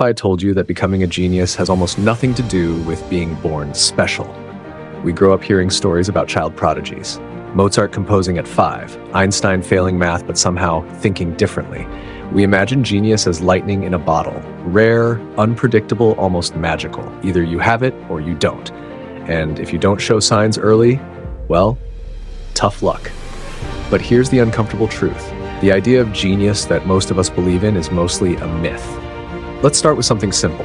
if I told you that becoming a genius has almost nothing to do with being born special? We grow up hearing stories about child prodigies. Mozart composing at 5, Einstein failing math but somehow thinking differently. We imagine genius as lightning in a bottle, rare, unpredictable, almost magical. Either you have it or you don't. And if you don't show signs early, well, tough luck. But here's the uncomfortable truth. The idea of genius that most of us believe in is mostly a myth. Let's start with something simple.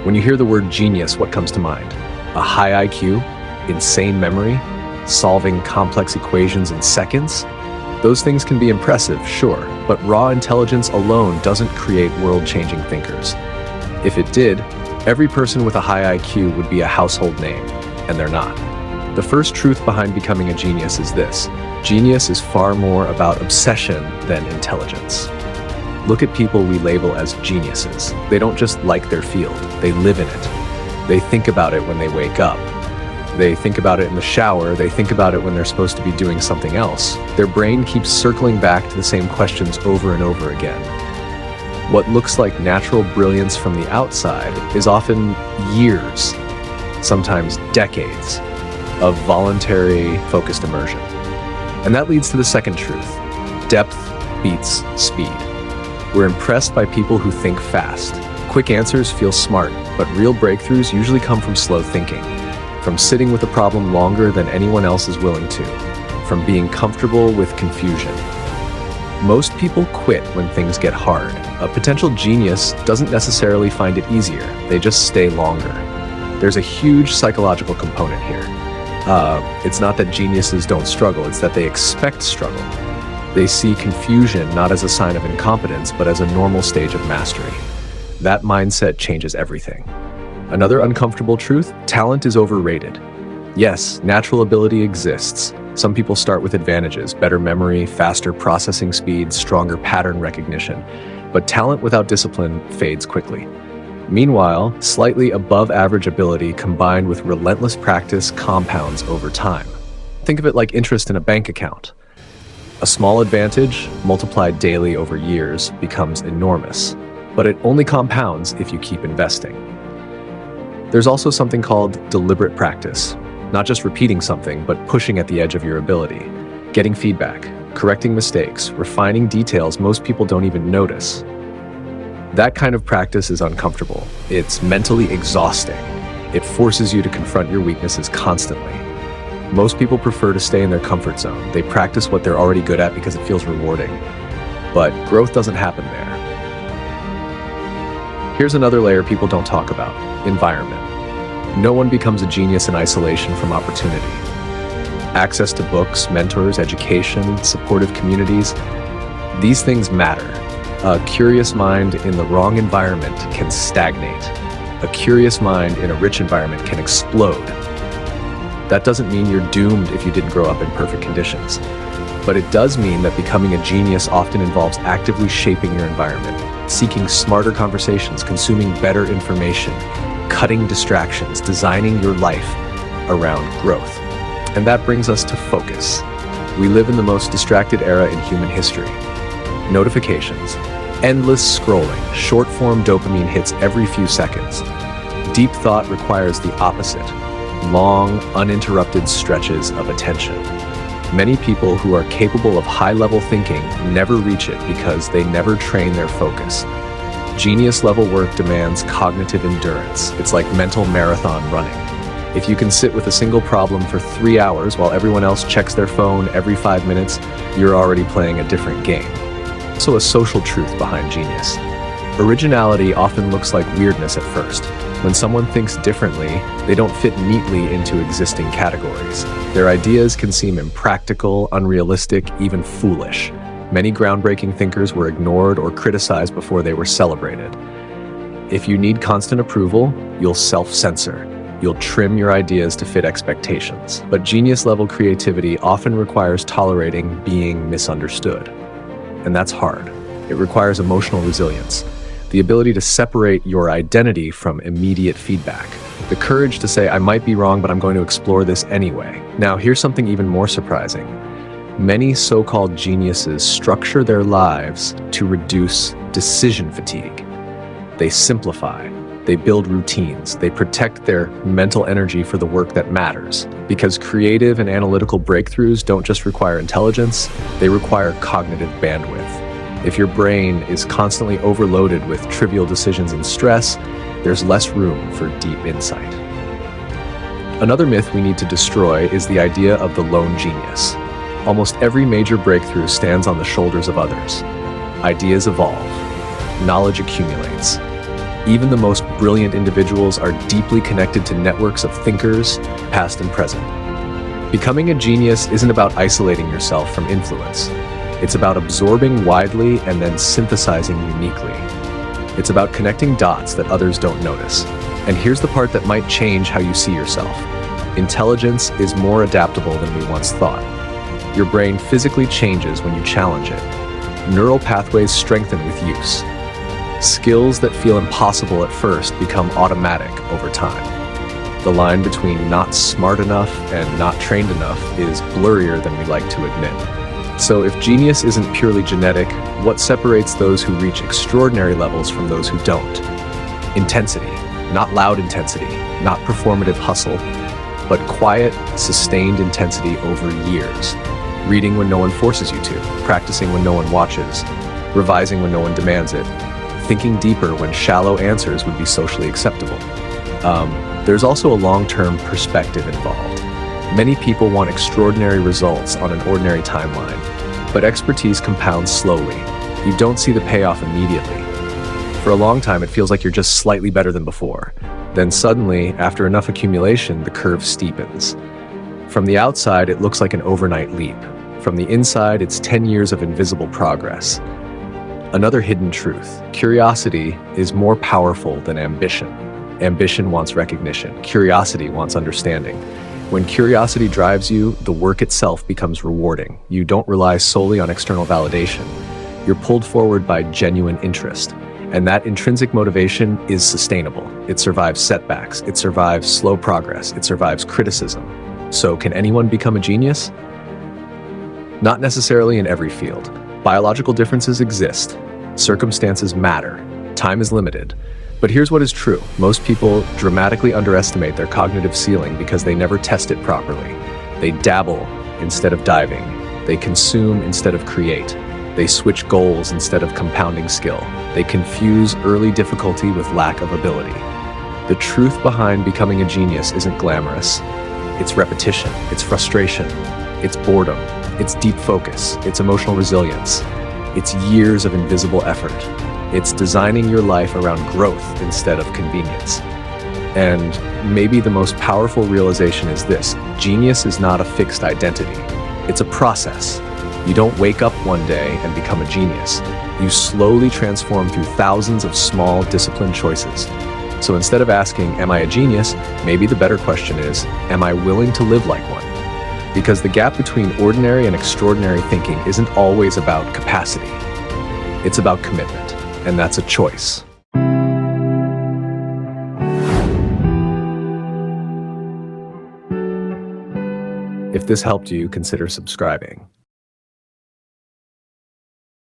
When you hear the word genius, what comes to mind? A high IQ? Insane memory? Solving complex equations in seconds? Those things can be impressive, sure, but raw intelligence alone doesn't create world-changing thinkers. If it did, every person with a high IQ would be a household name, and they're not. The first truth behind becoming a genius is this: genius is far more about obsession than intelligence. Look at people we label as geniuses. They don't just like their field, they live in it. They think about it when they wake up. They think about it in the shower, they think about it when they're supposed to be doing something else. Their brain keeps circling back to the same questions over and over again. What looks like natural brilliance from the outside is often years, sometimes decades, of voluntary, focused immersion. And that leads to the second truth: depth beats speed. We're impressed by people who think fast. Quick answers feel smart, but real breakthroughs usually come from slow thinking, from sitting with a problem longer than anyone else is willing to, from being comfortable with confusion. Most people quit when things get hard. A potential genius doesn't necessarily find it easier, they just stay longer. There's a huge psychological component here. It's not that geniuses don't struggle, it's that they expect struggle. They see confusion not as a sign of incompetence, but as a normal stage of mastery. That mindset changes everything. Another uncomfortable truth: talent is overrated. Yes, natural ability exists. Some people start with advantages: better memory, faster processing speed, stronger pattern recognition. But talent without discipline fades quickly. Meanwhile, slightly above average ability combined with relentless practice compounds over time. Think of it like interest in a bank account. A small advantage, multiplied daily over years, becomes enormous. But it only compounds if you keep investing. There's also something called deliberate practice. Not just repeating something, but pushing at the edge of your ability. Getting feedback, correcting mistakes, refining details most people don't even notice. That kind of practice is uncomfortable. It's mentally exhausting. It forces you to confront your weaknesses constantly. Most people prefer to stay in their comfort zone. They practice what they're already good at because it feels rewarding. But growth doesn't happen there. Here's another layer people don't talk about: environment. No one becomes a genius in isolation from opportunity. Access to books, mentors, education, supportive communities, these things matter. A curious mind in the wrong environment can stagnate. A curious mind in a rich environment can explode. That doesn't mean you're doomed if you didn't grow up in perfect conditions. But it does mean that becoming a genius often involves actively shaping your environment, seeking smarter conversations, consuming better information, cutting distractions, designing your life around growth. And that brings us to focus. We live in the most distracted era in human history. Notifications, endless scrolling, short-form dopamine hits every few seconds. Deep thought requires the opposite: long, uninterrupted stretches of attention. Many people who are capable of high-level thinking never reach it because they never train their focus. Genius-level work demands cognitive endurance. It's like mental marathon running. If you can sit with a single problem for 3 hours while everyone else checks their phone every 5 minutes, you're already playing a different game. Also, a social truth behind genius. Originality often looks like weirdness at first. When someone thinks differently, they don't fit neatly into existing categories. Their ideas can seem impractical, unrealistic, even foolish. Many groundbreaking thinkers were ignored or criticized before they were celebrated. If you need constant approval, you'll self-censor. You'll trim your ideas to fit expectations. But genius-level creativity often requires tolerating being misunderstood. And that's hard. It requires emotional resilience, the ability to separate your identity from immediate feedback, the courage to say, I might be wrong, but I'm going to explore this anyway. Now, here's something even more surprising. Many so-called geniuses structure their lives to reduce decision fatigue. They simplify. They build routines. They protect their mental energy for the work that matters. Because creative and analytical breakthroughs don't just require intelligence, they require cognitive bandwidth. If your brain is constantly overloaded with trivial decisions and stress, there's less room for deep insight. Another myth we need to destroy is the idea of the lone genius. Almost every major breakthrough stands on the shoulders of others. Ideas evolve. Knowledge accumulates. Even the most brilliant individuals are deeply connected to networks of thinkers, past and present. Becoming a genius isn't about isolating yourself from influence. It's about absorbing widely and then synthesizing uniquely. It's about connecting dots that others don't notice. And here's the part that might change how you see yourself. Intelligence is more adaptable than we once thought. Your brain physically changes when you challenge it. Neural pathways strengthen with use. Skills that feel impossible at first become automatic over time. The line between not smart enough and not trained enough is blurrier than we like to admit. So if genius isn't purely genetic, what separates those who reach extraordinary levels from those who don't? Intensity, not loud intensity, not performative hustle, but quiet, sustained intensity over years. Reading when no one forces you to, practicing when no one watches, revising when no one demands it, thinking deeper when shallow answers would be socially acceptable. There's also a long-term perspective involved. Many people want extraordinary results on an ordinary timeline, but expertise compounds slowly. You don't see the payoff immediately. For a long time, it feels like you're just slightly better than before. Then suddenly, after enough accumulation, the curve steepens. From the outside, it looks like an overnight leap. From the inside, it's 10 years of invisible progress. Another hidden truth: curiosity is more powerful than ambition. Ambition wants recognition. Curiosity wants understanding. When curiosity drives you, the work itself becomes rewarding. You don't rely solely on external validation. You're pulled forward by genuine interest. And that intrinsic motivation is sustainable. It survives setbacks. It survives slow progress. It survives criticism. So can anyone become a genius? Not necessarily in every field. Biological differences exist. Circumstances matter. Time is limited. But here's what is true. Most people dramatically underestimate their cognitive ceiling because they never test it properly. They dabble instead of diving. They consume instead of create. They switch goals instead of compounding skill. They confuse early difficulty with lack of ability. The truth behind becoming a genius isn't glamorous. It's repetition. It's frustration. It's boredom. It's deep focus. It's emotional resilience. It's years of invisible effort. It's designing your life around growth instead of convenience. And maybe the most powerful realization is this: genius is not a fixed identity. It's a process. You don't wake up one day and become a genius. You slowly transform through thousands of small, disciplined choices. So instead of asking, am I a genius? Maybe the better question is, am I willing to live like one? Because the gap between ordinary and extraordinary thinking isn't always about capacity. It's about commitment. And that's a choice. If this helped you, consider subscribing.